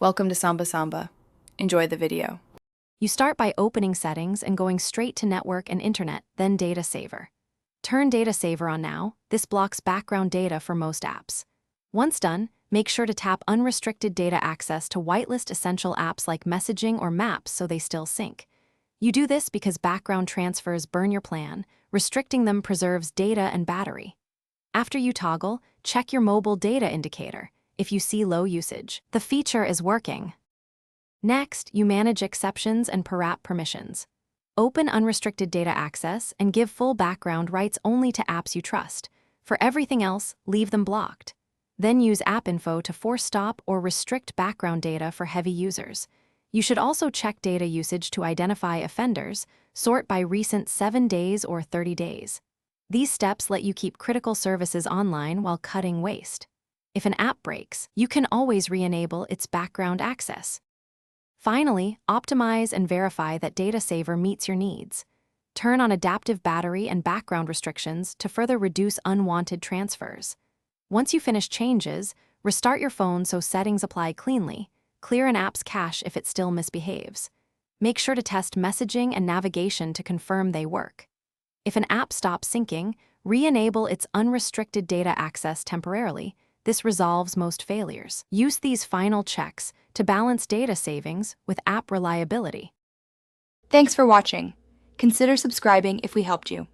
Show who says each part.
Speaker 1: Welcome to Samba Samba. Enjoy the video.
Speaker 2: You start by opening Settings and going straight to Network and Internet, then Data Saver. Turn Data Saver on now. This blocks background data for most apps. Once done, make sure to tap Unrestricted Data Access to whitelist essential apps like messaging or maps so they still sync. You do this because background transfers burn your plan. Restricting them preserves data and battery. After you toggle, check your mobile data indicator. If you see low usage, the feature is working. Next, you manage exceptions and per-app permissions. Open Unrestricted Data Access and give full background rights only to apps you trust. For everything else, leave them blocked. Then use App Info to force stop or restrict background data for heavy users. You should also check data usage to identify offenders, sort by recent 7 days or 30 days. These steps let you keep critical services online while cutting waste. If an app breaks, you can always re-enable its background access. Finally, optimize and verify that Data Saver meets your needs. Turn on adaptive battery and background restrictions to further reduce unwanted transfers. Once you finish changes, restart your phone so settings apply cleanly. Clear an app's cache if it still misbehaves. Make sure to test messaging and navigation to confirm they work. If an app stops syncing, re-enable its unrestricted data access temporarily. This resolves most failures. Use these final checks to balance data savings with app reliability.
Speaker 3: Thanks for watching. Consider subscribing if we helped you.